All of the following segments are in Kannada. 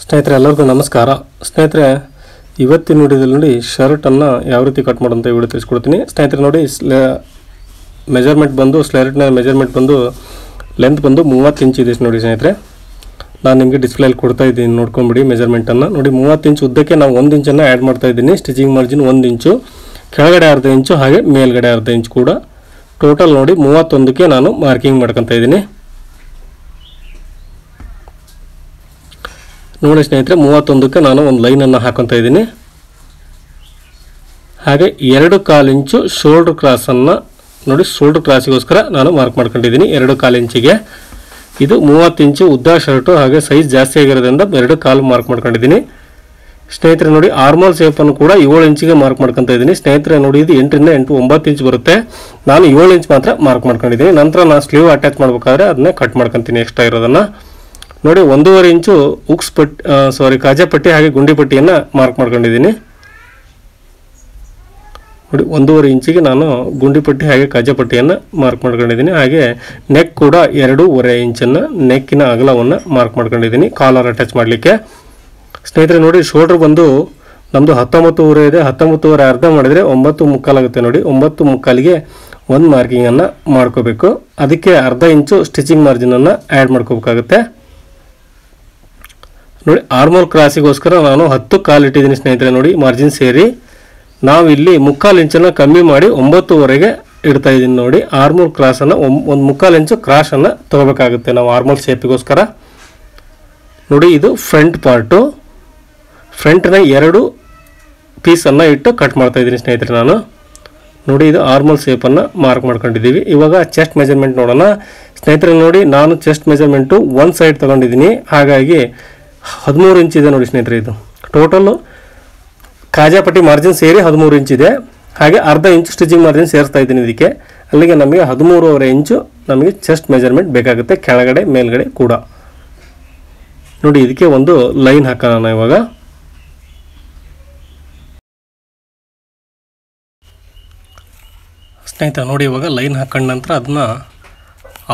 ಸ್ನೇಹಿತರೆ ಎಲ್ಲರಿಗೂ ನಮಸ್ಕಾರ. ಸ್ನೇಹಿತರೆ ಇವತ್ತಿನ ವಿಡಿಯೋದಲ್ಲಿ ನೋಡಿ ಶರ್ಟನ್ನು ಯಾವ ರೀತಿ ಕಟ್ ಮಾಡೋಂತ ವಿಡಿಯೋ ತಿಳಿಸ್ಕೊಡ್ತೀನಿ. ಸ್ನೇಹಿತರೆ ನೋಡಿ ಮೆಜರ್ಮೆಂಟ್ ಬಂದು ಸ್ಲರ್ಟ್ನ ಮೆಜರ್ಮೆಂಟ್ ಬಂದು ಲೆಂತ್ ಬಂದು 30 ಇಂಚ್ ಇದೆ ನೋಡಿ ಸ್ನೇಹಿತರೆ. ನಾನು ನಿಮಗೆ ಡಿಸ್ಪ್ಲೇಲಿ ಕೊಡ್ತಾ ಇದ್ದೀನಿ, ನೋಡ್ಕೊಂಬಿಡಿ ಮೆಜರ್ಮೆಂಟನ್ನು ನೋಡಿ. 30 ಇಂಚ್ ಉದ್ದಕ್ಕೆ ನಾವು 1 ಇಂಚನ್ನು ಆ್ಯಡ್ ಮಾಡ್ತಾ ಇದ್ದೀನಿ. ಸ್ಟಿಚಿಂಗ್ ಮಾರ್ಜಿನ್ 1 ಇಂಚು, ಕೆಳಗಡೆ ಅರ್ಧ ಇಂಚು, ಹಾಗೆ ಮೇಲ್ಗಡೆ ಅರ್ಧ ಇಂಚು ಕೂಡ ಟೋಟಲ್ ನೋಡಿ 31ಕ್ಕೆ ನಾನು ಮಾರ್ಕಿಂಗ್ ಮಾಡ್ಕೊತಾ ಇದ್ದೀನಿ. ನೋಡಿ ಸ್ನೇಹಿತರೆ 31ಕ್ಕೆ ನಾನು ಒಂದು ಲೈನನ್ನು ಹಾಕೊತಾ ಇದ್ದೀನಿ. ಹಾಗೆ 2.25 ಇಂಚು ಶೋಲ್ಡರ್ ಕ್ರಾಸನ್ನು ನೋಡಿ, ಶೋಲ್ಡರ್ ಕ್ರಾಸಿಗೋಸ್ಕರ ನಾನು ಮಾರ್ಕ್ ಮಾಡ್ಕೊಂಡಿದ್ದೀನಿ 2.25 ಇಂಚಿಗೆ. ಇದು 30 ಇಂಚು ಉದ್ದ ಶರ್ಟು, ಹಾಗೆ ಸೈಜ್ ಜಾಸ್ತಿ ಆಗಿರೋದ್ರಿಂದ 2.25 ಮಾರ್ಕ್ ಮಾಡ್ಕೊಂಡಿದ್ದೀನಿ. ಸ್ನೇಹಿತರೆ ನೋಡಿ ಆರ್ಮೋಲ್ ಶೇಪನ್ನು ಕೂಡ 7 ಇಂಚಿಗೆ ಮಾರ್ಕ್ ಮಾಡ್ಕೊತಾ ಇದ್ದೀನಿ. ಸ್ನೇಹಿತರೆ ನೋಡಿ ಇದು 8ರಿಂದ 9 ಇಂಚ್ ಬರುತ್ತೆ, ನಾನು 7 ಇಂಚ್ ಮಾತ್ರ ಮಾರ್ಕ್ ಮಾಡ್ಕೊಂಡಿದ್ದೀನಿ. ನಂತರ ನಾನು ಸ್ಲೀವ್ ಅಟ್ಯಾಚ್ ಮಾಡಬೇಕಾದ್ರೆ ಅದನ್ನೇ ಕಟ್ ಮಾಡ್ಕೊತೀನಿ ಎಕ್ಸ್ಟ್ರಾ ಇರೋದನ್ನು. ನೋಡಿ 1.5 ಇಂಚು ಕಾಜಾ ಪಟ್ಟಿ ಹಾಗೆ ಗುಂಡಿ ಪಟ್ಟಿಯನ್ನು ಮಾರ್ಕ್ ಮಾಡ್ಕೊಂಡಿದ್ದೀನಿ. ನೋಡಿ 1.5 ಇಂಚಿಗೆ ನಾನು ಗುಂಡಿ ಪಟ್ಟಿ ಹಾಗೆ ಕಾಜಾ ಪಟ್ಟಿಯನ್ನು ಮಾರ್ಕ್ ಮಾಡ್ಕೊಂಡಿದ್ದೀನಿ. ಹಾಗೆ ನೆಕ್ ಕೂಡ 2.5 ಇಂಚನ್ನು ನೆಕ್ಕಿನ ಅಗಲವನ್ನು ಮಾರ್ಕ್ ಮಾಡ್ಕೊಂಡಿದ್ದೀನಿ ಕಾಲರ್ ಅಟ್ಯಾಚ್ ಮಾಡಲಿಕ್ಕೆ. ಸ್ನೇಹಿತರೆ ನೋಡಿ ಶೋಲ್ಡರ್ ಬಂದು ನಮ್ಮದು 19.5 ಇದೆ. 19.5 ಅರ್ಧ ಮಾಡಿದರೆ 9.25 ಆಗುತ್ತೆ. ನೋಡಿ 9.25ಗೆ ಒಂದು ಮಾರ್ಕಿಂಗನ್ನು ಮಾಡ್ಕೋಬೇಕು. ಅದಕ್ಕೆ ಅರ್ಧ ಇಂಚು ಸ್ಟಿಚಿಂಗ್ ಮಾರ್ಜಿನನ್ನು ಆ್ಯಡ್ ಮಾಡ್ಕೋಬೇಕಾಗುತ್ತೆ. ನೋಡಿ ಆರ್ಮೋಲ್ ಕ್ರಾಸಿಗೋಸ್ಕರ ನಾನು 10.25 ಇಟ್ಟಿದ್ದೀನಿ ಸ್ನೇಹಿತರೆ. ನೋಡಿ ಮಾರ್ಜಿನ್ ಸೇರಿ ನಾವಿಲ್ಲಿ 3/4 ಇಂಚನ್ನು ಕಮ್ಮಿ ಮಾಡಿ 9.25ಗೆ ಇಡ್ತಾ ಇದ್ದೀನಿ. ನೋಡಿ ಆರ್ಮೋಲ್ ಕ್ರಾಸನ್ನು 1/4 ಇಂಚು ಕ್ರಾಸನ್ನು ತೊಗೋಬೇಕಾಗುತ್ತೆ ನಾವು ಆರ್ಮೋಲ್ ಶೇಪಿಗೋಸ್ಕರ. ನೋಡಿ ಇದು ಫ್ರಂಟ್ ಪಾರ್ಟು, ಫ್ರಂಟ್ನ 2 ಪೀಸನ್ನು ಇಟ್ಟು ಕಟ್ ಮಾಡ್ತಾ ಇದ್ದೀನಿ ಸ್ನೇಹಿತರೆ ನಾನು. ನೋಡಿ ಇದು ಆರ್ಮೋಲ್ ಶೇಪನ್ನು ಮಾರ್ಕ್ ಮಾಡ್ಕೊಂಡಿದ್ದೀವಿ. ಇವಾಗ ಚೆಸ್ಟ್ ಮೆಜರ್ಮೆಂಟ್ ನೋಡೋಣ ಸ್ನೇಹಿತರೆ. ನೋಡಿ ನಾನು ಚೆಸ್ಟ್ ಮೆಜರ್ಮೆಂಟು ಒಂದು ಸೈಡ್ ತೊಗೊಂಡಿದ್ದೀನಿ, ಹಾಗಾಗಿ 13 ಇಂಚ್ ಇದೆ ನೋಡಿ ಸ್ನೇಹಿತರೆ. ಇದು ಟೋಟಲ್ಲು ಕಾಜಾ ಪಟ್ಟಿ ಮಾರ್ಜಿನ್ ಸೇರಿ 13 ಇಂಚ್ ಇದೆ. ಹಾಗೆ ಅರ್ಧ ಇಂಚು ಸ್ಟಿಚಿಂಗ್ ಮಾರ್ಜಿನ್ ಸೇರಿಸ್ತಾ ಇದ್ದೀನಿ ಇದಕ್ಕೆ. ಅಲ್ಲಿಗೆ ನಮಗೆ 13.5 ಇಂಚು ನಮಗೆ ಚೆಸ್ಟ್ ಮೆಜರ್ಮೆಂಟ್ ಬೇಕಾಗುತ್ತೆ, ಕೆಳಗಡೆ ಮೇಲ್ಗಡೆ ಕೂಡ. ನೋಡಿ ಇದಕ್ಕೆ ಒಂದು ಲೈನ್ ಹಾಕೋಣ ಇವಾಗ. ಸ್ನೇಹಿತರೆ ನೋಡಿ ಇವಾಗ ಲೈನ್ ಹಾಕೊಂಡ ನಂತರ ಅದನ್ನ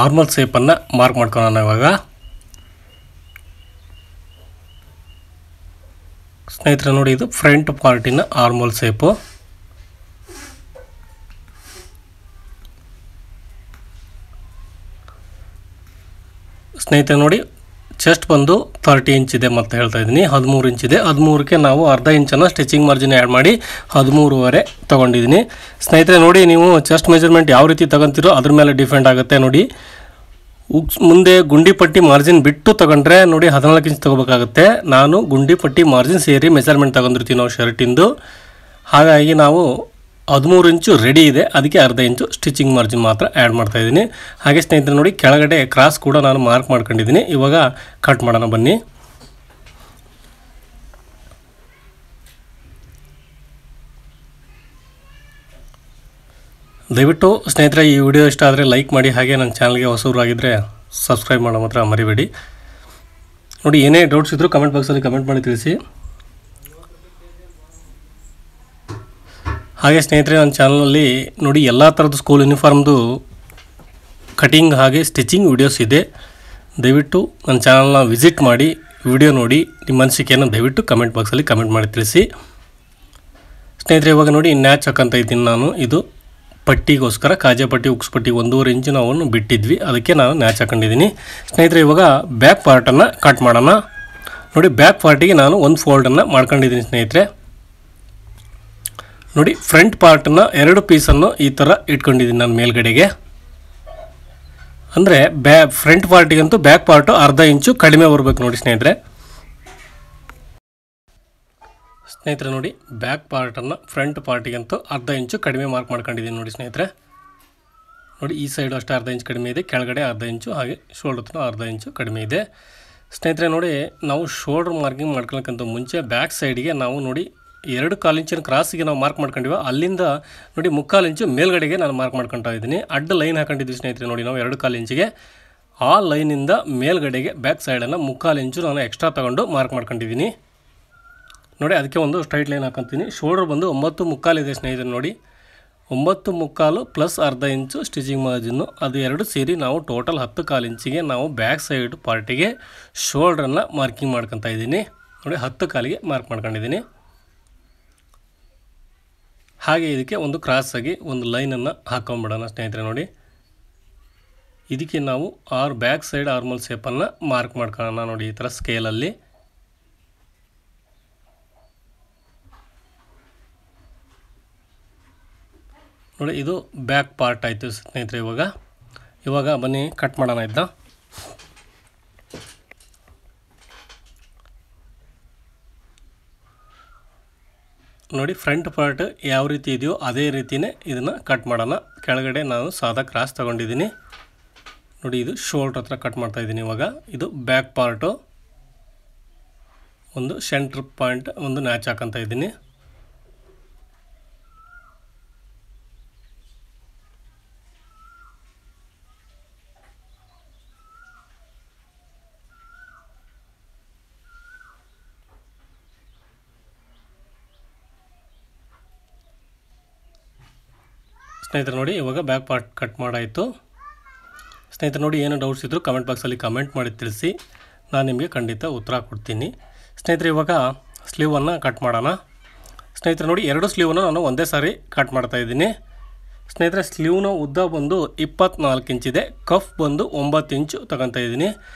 ಆರ್ಮಲ್ ಶೇಪನ್ನು ಮಾರ್ಕ್ ಮಾಡ್ಕೊಳ್ಳೋಣ ಇವಾಗ. ಸ್ನೇಹಿತರೆ ನೋಡಿ ಇದು ಫ್ರಂಟ್ ಪಾರ್ಟಿನ ಆರ್ಮೋಲ್ ಶೇಪು. ಸ್ನೇಹಿತರೆ ನೋಡಿ ಚೆಸ್ಟ್ ಬಂದು 30 ಇಂಚ್ ಇದೆ ಮತ್ತೆ ಹೇಳ್ತಾ ಇದ್ದೀನಿ, 13 ಇಂಚ್ ಇದೆ. 13ಕ್ಕೆ ನಾವು ಅರ್ಧ ಇಂಚನ್ನು ಸ್ಟಿಚಿಂಗ್ ಮಾರ್ಜಿನ್ ಆ್ಯಡ್ ಮಾಡಿ 13.5 ತೊಗೊಂಡಿದ್ದೀನಿ. ಸ್ನೇಹಿತರೆ ನೋಡಿ ನೀವು ಚೆಸ್ಟ್ ಮೆಜರ್ಮೆಂಟ್ ಯಾವ ರೀತಿ ತಗೊಂತೀರೋ ಅದ್ರ ಮೇಲೆ ಡಿಪೆಂಡ್ ಆಗುತ್ತೆ. ನೋಡಿ ಮುಂದೆ ಗುಂಡಿ ಪಟ್ಟಿ ಮಾರ್ಜಿನ್ ಬಿಟ್ಟು ತಗೊಂಡ್ರೆ ನೋಡಿ 14 ಇಂಚ್ ತೊಗೋಬೇಕಾಗುತ್ತೆ. ನಾನು ಗುಂಡಿ ಪಟ್ಟಿ ಮಾರ್ಜಿನ್ ಸೇರಿ ಮೆಜರ್ಮೆಂಟ್ ತಗೊಂಡಿರ್ತೀವಿ ನಾವು ಶರ್ಟಿಂದು. ಹಾಗಾಗಿ ನಾವು 13 ಇಂಚು ರೆಡಿ ಇದೆ, ಅದಕ್ಕೆ ಅರ್ಧ ಇಂಚು ಸ್ಟಿಚಿಂಗ್ ಮಾರ್ಜಿನ್ ಮಾತ್ರ ಆ್ಯಡ್ ಮಾಡ್ತಾ ಇದ್ದೀನಿ. ಹಾಗೆ ಸ್ನೇಹಿತರೆ ನೋಡಿ ಕೆಳಗಡೆ ಕ್ರಾಸ್ ಕೂಡ ನಾನು ಮಾರ್ಕ್ ಮಾಡ್ಕೊಂಡಿದ್ದೀನಿ. ಇವಾಗ ಕಟ್ ಮಾಡೋಣ ಬನ್ನಿ. ದಯವಿಟ್ಟು ಸ್ನೇಹಿತರೆ ಈ ವಿಡಿಯೋ ಇಷ್ಟ ಆದರೆ ಲೈಕ್ ಮಾಡಿ, ಹಾಗೆ ನನ್ನ ಚಾನಲ್ಗೆ ಹೊಸಬರಾಗಿದ್ದರೆ ಸಬ್ಸ್ಕ್ರೈಬ್ ಮಾಡೋ ಮಾತ್ರ ಮರಿಬೇಡಿ. ನೋಡಿ ಏನೇ ಡೌಟ್ಸ್ ಇದ್ದರೂ ಕಮೆಂಟ್ ಬಾಕ್ಸಲ್ಲಿ ಕಮೆಂಟ್ ಮಾಡಿ ತಿಳಿಸಿ. ಹಾಗೆ ಸ್ನೇಹಿತರೆ ನನ್ನ ಚಾನಲಲ್ಲಿ ನೋಡಿ ಎಲ್ಲ ಥರದ್ದು ಸ್ಕೂಲ್ ಯೂನಿಫಾರ್ಮ್ದು ಕಟಿಂಗ್ ಹಾಗೆ ಸ್ಟಿಚಿಂಗ್ ವಿಡಿಯೋಸ್ ಇದೆ. ದಯವಿಟ್ಟು ನನ್ನ ಚಾನಲ್ನ ವಿಸಿಟ್ ಮಾಡಿ ವಿಡಿಯೋ ನೋಡಿ ನಿಮ್ಮ ಅನಿಸಿಕೆಯನ್ನು ದಯವಿಟ್ಟು ಕಮೆಂಟ್ ಬಾಕ್ಸಲ್ಲಿ ಕಮೆಂಟ್ ಮಾಡಿ ತಿಳಿಸಿ. ಸ್ನೇಹಿತರೆ ಇವಾಗ ನೋಡಿ ನ್ಯಾಚ್ ಹಾಕಂತ ಇದ್ದೀನಿ ನಾನು. ಇದು ಪಟ್ಟಿಗೋಸ್ಕರ ಕಾಜಾ ಪಟ್ಟಿ ಉಕ್ಸ್ ಪಟ್ಟಿ 1.5 ಇಂಚು ನಾವು ಬಿಟ್ಟಿದ್ವಿ, ಅದಕ್ಕೆ ನಾನು ನ್ಯಾಚ್ ಹಾಕೊಂಡಿದ್ದೀನಿ. ಸ್ನೇಹಿತರೆ ಇವಾಗ ಬ್ಯಾಕ್ ಪಾರ್ಟನ್ನು ಕಟ್ ಮಾಡೋಣ. ನೋಡಿ ಬ್ಯಾಕ್ ಪಾರ್ಟಿಗೆ ನಾನು ಒಂದು ಫೋಲ್ಡನ್ನು ಮಾಡ್ಕೊಂಡಿದ್ದೀನಿ ಸ್ನೇಹಿತರೆ. ನೋಡಿ ಫ್ರಂಟ್ ಪಾರ್ಟನ್ನು 2 ಪೀಸನ್ನು ಈ ಥರ ಇಟ್ಕೊಂಡಿದ್ದೀನಿ ನಾನು ಮೇಲ್ಗಡೆಗೆ. ಅಂದರೆ ಫ್ರಂಟ್ ಪಾರ್ಟಿಗಂತೂ ಬ್ಯಾಕ್ ಪಾರ್ಟು ಅರ್ಧ ಇಂಚು ಕಡಿಮೆ ಬರಬೇಕು ನೋಡಿ ಸ್ನೇಹಿತರೆ. ಸ್ನೇಹಿತರೆ ನೋಡಿ ಬ್ಯಾಕ್ ಪಾರ್ಟನ್ನು ಫ್ರಂಟ್ ಪಾರ್ಟಿಗಂತೂ ಅರ್ಧ ಇಂಚು ಕಡಿಮೆ ಮಾರ್ಕ್ ಮಾಡ್ಕೊಂಡಿದ್ದೀನಿ ನೋಡಿ ಸ್ನೇಹಿತರೆ. ನೋಡಿ ಈ ಸೈಡು ಅಷ್ಟೇ ಅರ್ಧ ಇಂಚು ಕಡಿಮೆ ಇದೆ, ಕೆಳಗಡೆ ಅರ್ಧ ಇಂಚು, ಹಾಗೆ ಶೋಲ್ಡರ್ ಅರ್ಧ ಇಂಚು ಕಡಿಮೆ ಇದೆ. ಸ್ನೇಹಿತರೆ ನೋಡಿ ನಾವು ಶೋಲ್ಡರ್ ಮಾರ್ಕಿಂಗ್ ಮಾಡ್ಕೊಳ್ಳೋಕ್ಕಂತ ಮುಂಚೆ ಬ್ಯಾಕ್ ಸೈಡ್ಗೆ ನಾವು ನೋಡಿ 2.25 ಇಂಚಿನ ಕ್ರಾಸಿಗೆ ನಾವು ಮಾರ್ಕ್ ಮಾಡ್ಕೊಂಡಿವ, ಅಲ್ಲಿಂದ ನೋಡಿ 3/4 ಇಂಚು ಮೇಲ್ಗಡೆಗೆ ನಾನು ಮಾರ್ಕ್ ಮಾಡ್ಕೊತಾ ಇದ್ದೀನಿ. ಅಡ್ಡ ಲೈನ್ ಹಾಕೊಂಡಿದ್ವಿ ಸ್ನೇಹಿತರೆ. ನೋಡಿ ನಾವು 2.25 ಇಂಚಿಗೆ ಆ ಲೈನಿಂದ ಮೇಲ್ಗಡೆಗೆ ಬ್ಯಾಕ್ ಸೈಡನ್ನು 3/4 ಇಂಚು ನಾನು ಎಕ್ಸ್ಟ್ರಾ ತೊಗೊಂಡು ಮಾರ್ಕ್ ಮಾಡ್ಕೊಂಡಿದ್ದೀನಿ. ನೋಡಿ ಅದಕ್ಕೆ ಒಂದು ಸ್ಟ್ರೈಟ್ ಲೈನ್ ಹಾಕೊತೀನಿ. ಶೋಲ್ಡರ್ ಬಂದು 9.25 ಇದೆ ಸ್ನೇಹಿತರೆ. ನೋಡಿ 9.25 ಪ್ಲಸ್ ಅರ್ಧ ಇಂಚು ಸ್ಟಿಚಿಂಗ್ ಮಾರ್ಜಿನ್ನು, ಅದು ಎರಡು ಸೇರಿ ನಾವು ಟೋಟಲ್ 10.25 ಇಂಚಿಗೆ ನಾವು ಬ್ಯಾಕ್ ಸೈಡ್ ಪಾರ್ಟಿಗೆ ಶೋಲ್ಡ್ರನ್ನು ಮಾರ್ಕಿಂಗ್ ಮಾಡ್ಕೊತಾ ಇದ್ದೀನಿ ನೋಡಿ. 10.25ಗೆ ಮಾರ್ಕ್ ಮಾಡ್ಕೊಂಡಿದ್ದೀನಿ. ಹಾಗೆ ಇದಕ್ಕೆ ಒಂದು ಕ್ರಾಸಾಗಿ ಒಂದು ಲೈನನ್ನು ಹಾಕೊಂಡ್ಬಿಡೋಣ ಸ್ನೇಹಿತರೆ ನೋಡಿ. ಇದಕ್ಕೆ ನಾವು ಬ್ಯಾಕ್ ಸೈಡ್ ಆರ್ಮೋಲ್ ಶೇಪನ್ನು ಮಾರ್ಕ್ ಮಾಡ್ಕೊಳ್ಳೋಣ ನೋಡಿ, ಈ ಥರ ಸ್ಕೇಲಲ್ಲಿ. ನೋಡಿ ಇದು ಬ್ಯಾಕ್ ಪಾರ್ಟ್ ಆಯಿತು ಸ್ನೇಹಿತರೆ. ಇವಾಗ ಬನ್ನಿ ಕಟ್ ಮಾಡೋಣ ಇದನ್ನ. ನೋಡಿ ಫ್ರಂಟ್ ಪಾರ್ಟ್ ಯಾವ ರೀತಿ ಇದೆಯೋ ಅದೇ ರೀತಿಯೇ ಇದನ್ನು ಕಟ್ ಮಾಡೋಣ. ಕೆಳಗಡೆ ನಾನು ಸಾದಾ ಕ್ರಾಸ್ ತೊಗೊಂಡಿದ್ದೀನಿ ನೋಡಿ. ಇದು ಶೋಲ್ಡ್ರ್ ಹತ್ರ ಕಟ್ ಮಾಡ್ತಾಯಿದ್ದೀನಿ. ಇವಾಗ ಇದು ಬ್ಯಾಕ್ ಪಾರ್ಟು ಒಂದು ಸೆಂಟ್ರ್ ಪಾಯಿಂಟ್ ಒಂದು ನ್ಯಾಚ್ ಹಾಕೊತಾ ಇದ್ದೀನಿ. ಸ್ನೇಹಿತರೆ ನೋಡಿ ಇವಾಗ ಬ್ಯಾಕ್ ಪಾರ್ಟ್ ಕಟ್ ಮಾಡಾಯಿತು. ಸ್ನೇಹಿತರೆ ನೋಡಿ ಏನೋ ಡೌಟ್ಸ್ ಇದ್ದರೂ ಕಮೆಂಟ್ ಬಾಕ್ಸಲ್ಲಿ ಕಮೆಂಟ್ ಮಾಡಿ ತಿಳಿಸಿ, ನಾನು ನಿಮಗೆ ಖಂಡಿತ ಉತ್ತರ ಕೊಡ್ತೀನಿ. ಸ್ನೇಹಿತರೆ ಇವಾಗ ಸ್ಲೀವನ್ನು ಕಟ್ ಮಾಡೋಣ. ಸ್ನೇಹಿತರೆ ನೋಡಿ ಎರಡು ಸ್ಲೀವನ್ನು ನಾನು ಒಂದೇ ಸಾರಿ ಕಟ್ ಮಾಡ್ತಾಯಿದ್ದೀನಿ. ಸ್ನೇಹಿತರೆ ಸ್ಲೀವ್ನ ಉದ್ದ ಬಂದು 24 ಇಂಚಿದೆ, ಕಫ್ ಬಂದು 9 ಇಂಚು ತಗೊತಾ ಇದ್ದೀನಿ.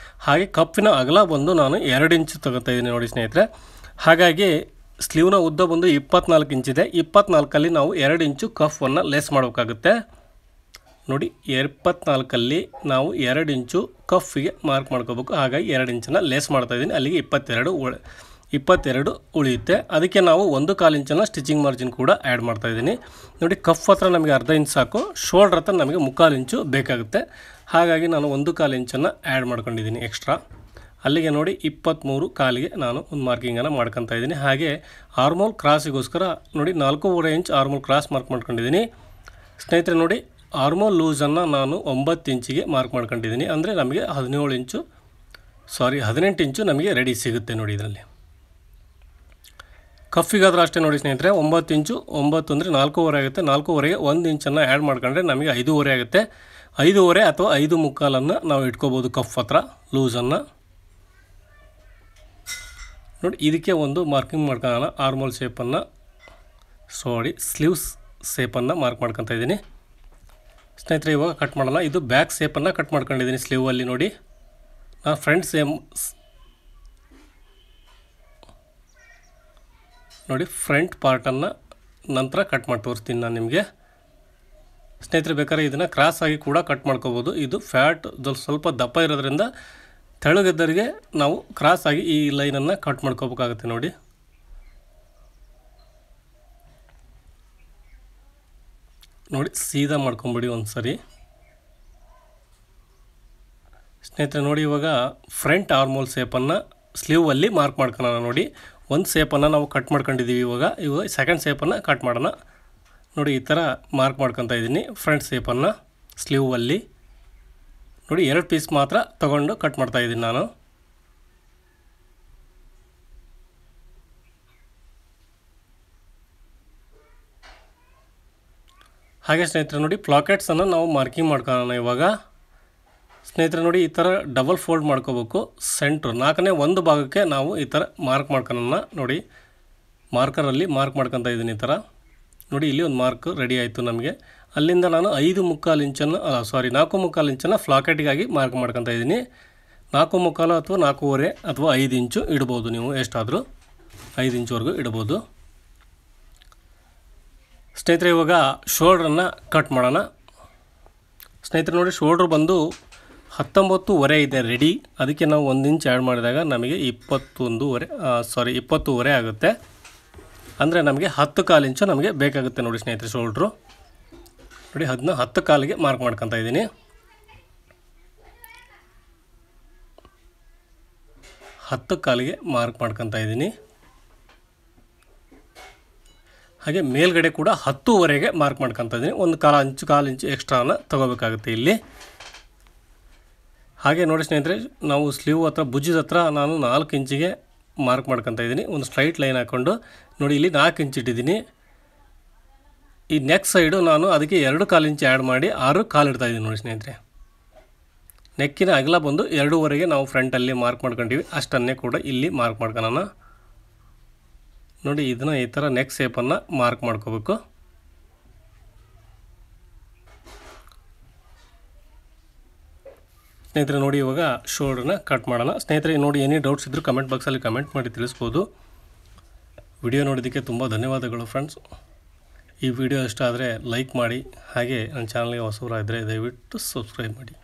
ಹಾಗೆ ಕಪ್ಪಿನ ಅಗಲ ಬಂದು ನಾನು 2 ಇಂಚು ತಗೊತಾ ಇದ್ದೀನಿ ನೋಡಿ ಸ್ನೇಹಿತರೆ. ಹಾಗಾಗಿ ಸ್ಲೀವ್ನ ಉದ್ದ ಬಂದು 24 ಇಂಚಿದೆ. 24ಅಲ್ಲಿ ನಾವು 2 ಇಂಚು ಕಫನ್ನು ಲೇಸ್ ಮಾಡಬೇಕಾಗುತ್ತೆ ನೋಡಿ. 24ಅಲ್ಲಿ ನಾವು 2 ಇಂಚು ಕಫಿಗೆ ಮಾರ್ಕ್ ಮಾಡ್ಕೋಬೇಕು. ಹಾಗಾಗಿ 2 ಇಂಚನ್ನು ಲೇಸ್ ಮಾಡ್ತಾಯಿದ್ದೀನಿ. ಅಲ್ಲಿಗೆ 22 ಉಳಿಯುತ್ತೆ. ಅದಕ್ಕೆ ನಾವು 1/4 ಇಂಚನ್ನು ಸ್ಟಿಚಿಂಗ್ ಮಾರ್ಜಿನ್ ಕೂಡ ಆ್ಯಡ್ ಮಾಡ್ತಾಯಿದ್ದೀನಿ ನೋಡಿ. ಕಫ್ ಹತ್ರ ನಮಗೆ ಅರ್ಧ ಇಂಚು ಸಾಕು, ಶೋಲ್ಡ್ರ್ ಹತ್ರ ನಮಗೆ 3/4 ಇಂಚು ಬೇಕಾಗುತ್ತೆ. ಹಾಗಾಗಿ ನಾನು 1/4 ಇಂಚನ್ನು ಆ್ಯಡ್ ಮಾಡ್ಕೊಂಡಿದ್ದೀನಿ ಎಕ್ಸ್ಟ್ರಾ. ಅಲ್ಲಿಗೆ ನೋಡಿ 23.25ಗೆ ನಾನು ಒಂದು ಮಾರ್ಕಿಂಗನ್ನು ಮಾಡ್ಕೊತಾ ಇದ್ದೀನಿ. ಹಾಗೆ ಆರ್ಮೋಲ್ ಕ್ರಾಸಿಗೋಸ್ಕರ ನೋಡಿ 4.5 ಇಂಚ್ ಆರ್ಮೋಲ್ ಕ್ರಾಸ್ ಮಾರ್ಕ್ ಮಾಡ್ಕೊಂಡಿದ್ದೀನಿ. ಸ್ನೇಹಿತರೆ ನೋಡಿ ಆರ್ಮೋಲ್ ಲೂಸನ್ನು ನಾನು 9 ಇಂಚಿಗೆ ಮಾರ್ಕ್ ಮಾಡ್ಕೊಂಡಿದ್ದೀನಿ. ಅಂದರೆ ನಮಗೆ 18 ಇಂಚು ನಮಗೆ ರೆಡಿ ಸಿಗುತ್ತೆ ನೋಡಿ. ಇದರಲ್ಲಿ ಕಫಿಗಾದರೂ ಅಷ್ಟೇ ನೋಡಿ ಸ್ನೇಹಿತರೆ 9 ಇಂಚು. 9 ಅಂದರೆ 4.5 ಆಗುತ್ತೆ. 4.5ಗೆ 1 ಇಂಚನ್ನು ಆ್ಯಡ್ ಮಾಡ್ಕೊಂಡ್ರೆ ನಮಗೆ 5.5 ಆಗುತ್ತೆ. 5.5 ಅಥವಾ 5.25 ನಾವು ಇಟ್ಕೋಬೋದು ಕಫ್ ಹತ್ರ ಲೂಸನ್ನು ನೋಡಿ. ಇದಕ್ಕೆ ಒಂದು ಮಾರ್ಕಿಂಗ್ ಮಾಡ್ಕೊಳ್ಳೋಣ. ಆರ್ಮೋಲ್ ಶೇಪನ್ನು ಸ್ಲೀವ್ಸ್ ಶೇಪನ್ನು ಮಾರ್ಕ್ ಮಾಡ್ಕೊತಾ ಇದ್ದೀನಿ ಸ್ನೇಹಿತರೆ. ಇವಾಗ ಕಟ್ ಮಾಡೋಣ. ಇದು ಬ್ಯಾಕ್ ಶೇಪನ್ನು ಕಟ್ ಮಾಡ್ಕೊಂಡಿದ್ದೀನಿ ಸ್ಲೀವಲ್ಲಿ ನೋಡಿ. ನಾನು ಫ್ರಂಟ್ ನೋಡಿ ಫ್ರಂಟ್ ಪಾರ್ಟನ್ನು ನಂತರ ಕಟ್ ಮಾಡಿ ತೋರಿಸ್ತೀನಿ ನಾನು ನಿಮಗೆ. ಸ್ನೇಹಿತರೆ ಬೇಕಾದ್ರೆ ಇದನ್ನು ಕ್ರಾಸ್ ಆಗಿ ಕೂಡ ಕಟ್ ಮಾಡ್ಕೋಬೋದು. ಇದು ಫ್ಯಾಟ್ ಸ್ವಲ್ಪ ದಪ್ಪ ಇರೋದ್ರಿಂದ ತೆಳುಗಿದ್ದರಿಗೆ ನಾವು ಕ್ರಾಸ್ ಆಗಿ ಈ ಲೈನನ್ನು ಕಟ್ ಮಾಡ್ಕೋಬೇಕಾಗುತ್ತೆ ನೋಡಿ. ನೋಡಿ ಸೀದಾ ಮಾಡ್ಕೊಂಬಿಡಿ ಒಂದು ಸರಿ ಸ್ನೇಹಿತರೆ. ನೋಡಿ ಇವಾಗ ಫ್ರಂಟ್ ಆರ್ಮೋಲ್ ಶೇಪನ್ನು ಸ್ಲೀವಲ್ಲಿ ಮಾರ್ಕ್ ಮಾಡ್ಕೊಳ್ಳೋಣ ನೋಡಿ. ಒಂದು ಶೇಪನ್ನು ನಾವು ಕಟ್ ಮಾಡ್ಕೊಂಡಿದ್ದೀವಿ. ಇವಾಗ ಸೆಕೆಂಡ್ ಶೇಪನ್ನು ಕಟ್ ಮಾಡೋಣ ನೋಡಿ. ಈ ಥರ ಮಾರ್ಕ್ ಮಾಡ್ಕೊತಾ ಇದ್ದೀನಿ ಫ್ರಂಟ್ ಶೇಪನ್ನು ಸ್ಲೀವಲ್ಲಿ ನೋಡಿ. 2 ಪೀಸ್ ಮಾತ್ರ ತೊಗೊಂಡು ಕಟ್ ಮಾಡ್ತಾಯಿದ್ದೀನಿ ನಾನು. ಹಾಗೆ ಸ್ನೇಹಿತರೆ ನೋಡಿ ಪ್ಲಾಕೆಟ್ಸನ್ನು ನಾವು ಮಾರ್ಕಿಂಗ್ ಮಾಡ್ಕೊಳ್ಳೋಣ ಇವಾಗ. ಸ್ನೇಹಿತರೆ ನೋಡಿ ಈ ಥರ ಡಬಲ್ ಫೋಲ್ಡ್ ಮಾಡ್ಕೋಬೇಕು. ಸೆಂಟ್ರ್ 4ನೇ ಒಂದು ಭಾಗಕ್ಕೆ ನಾವು ಈ ಥರ ಮಾರ್ಕ್ ಮಾಡ್ಕೊಳ್ಳೋಣ ನೋಡಿ. ಮಾರ್ಕರಲ್ಲಿ ಮಾರ್ಕ್ ಮಾಡ್ಕೊತಾ ಇದ್ದೀನಿ ಈ ಥರ ನೋಡಿ. ಇಲ್ಲಿ ಒಂದು ಮಾರ್ಕ್ ರೆಡಿ ಆಯಿತು ನಮಗೆ. ಅಲ್ಲಿಂದ ನಾನು 4.25 ಇಂಚನ್ನು ಫ್ಲಾಕೆಟ್ಗಾಗಿ ಮಾರ್ಕ್ ಮಾಡ್ಕೊತಾ ಇದ್ದೀನಿ. 4.25 ಅಥವಾ 4.5 ಅಥವಾ 5 ಇಂಚು ಇಡ್ಬೋದು ನೀವು, ಎಷ್ಟಾದರೂ 5 ಇಂಚುವರೆಗೂ ಇಡ್ಬೋದು ಸ್ನೇಹಿತರೆ. ಇವಾಗ ಶೋಲ್ಡ್ರನ್ನು ಕಟ್ ಮಾಡೋಣ ಸ್ನೇಹಿತರೆ. ನೋಡಿ ಶೋಲ್ಡ್ರ್ ಬಂದು 19.5 ಇದೆ ರೆಡಿ. ಅದಕ್ಕೆ ನಾವು 1 ಇಂಚ್ ಆ್ಯಡ್ ಮಾಡಿದಾಗ ನಮಗೆ 20.5 ಆಗುತ್ತೆ. ಅಂದರೆ ನಮಗೆ 10.25 ಇಂಚು ನಮಗೆ ಬೇಕಾಗುತ್ತೆ ನೋಡಿ ಸ್ನೇಹಿತರೆ ಶೋಲ್ಡ್ರು ನೋಡಿ. ಅದನ್ನ 10.25ಗೆ ಮಾರ್ಕ್ ಮಾಡ್ಕೊತಾ ಇದ್ದೀನಿ. 10.25ಗೆ ಮಾರ್ಕ್ ಮಾಡ್ಕೊತಾ ಇದ್ದೀನಿ. ಹಾಗೆ ಮೇಲ್ಗಡೆ ಕೂಡ 10.5ಗೆ ಮಾರ್ಕ್ ಮಾಡ್ಕೊತಾ ಇದ್ದೀನಿ. ಒಂದು ಕಾಲು ಇಂಚು ಎಕ್ಸ್ಟ್ರಾನ ತೊಗೋಬೇಕಾಗುತ್ತೆ ಇಲ್ಲಿ. ಹಾಗೆ ನೋಡಿ ಸ್ನೇಹಿತರೆ ನಾವು ಸ್ಲೀವ್ ಹತ್ರ ಭುಜದ ಹತ್ರ ನಾನು 4 ಇಂಚಿಗೆ ಮಾರ್ಕ್ ಮಾಡ್ಕೊತಾ ಇದ್ದೀನಿ. ಒಂದು ಸ್ಟ್ರೈಟ್ ಲೈನ್ ಹಾಕ್ಕೊಂಡು ನೋಡಿ ಇಲ್ಲಿ 4 ಇಂಚ್ ಇಟ್ಟಿದ್ದೀನಿ. ಈ ನೆಕ್ ಸೈಡು ನಾನು ಅದಕ್ಕೆ 2 ಕಾಲು ಇಂಚ್ ಆ್ಯಡ್ ಮಾಡಿ 6 ಕಾಲು ಇಡ್ತಾಯಿದ್ದೀನಿ ನೋಡಿ ಸ್ನೇಹಿತರೆ. ನೆಕ್ಕಿನ ಅಗಲ ಬಂದು 2.5 ನಾವು ಫ್ರಂಟಲ್ಲಿ ಮಾರ್ಕ್ ಮಾಡ್ಕೊಂಡಿವಿ, ಅಷ್ಟನ್ನೇ ಕೂಡ ಇಲ್ಲಿ ಮಾರ್ಕ್ ಮಾಡ್ಕೊಳ್ಳೋಣ ನೋಡಿ. ಇದನ್ನು ಈ ಥರ ನೆಕ್ ಶೇಪನ್ನು ಮಾರ್ಕ್ ಮಾಡ್ಕೋಬೇಕು. ಸ್ನೇಹಿತರೆ ನೋಡಿ, ಇವಾಗ ಶೋಲ್ಡ್ರನ್ನ ಕಟ್ ಮಾಡೋಣ. ಸ್ನೇಹಿತರೆ ನೋಡಿ, ಏನೇ ಡೌಟ್ಸ್ ಇದ್ದರೂ ಕಮೆಂಟ್ ಬಾಕ್ಸಲ್ಲಿ ಕಮೆಂಟ್ ಮಾಡಿ ತಿಳಿಸ್ಬೋದು. ವಿಡಿಯೋ ನೋಡೋದಕ್ಕೆ ತುಂಬ ಧನ್ಯವಾದಗಳು ಫ್ರೆಂಡ್ಸ್. ಈ ವಿಡಿಯೋ ಇಷ್ಟ ಆದರೆ ಲೈಕ್ ಮಾಡಿ, ಹಾಗೆ ನನ್ನ ಚಾನಲ್ಗೆ ಹೊಸಬರಾಗಿದ್ದರೆ ದಯವಿಟ್ಟು ಸಬ್ಸ್ಕ್ರೈಬ್ ಮಾಡಿ.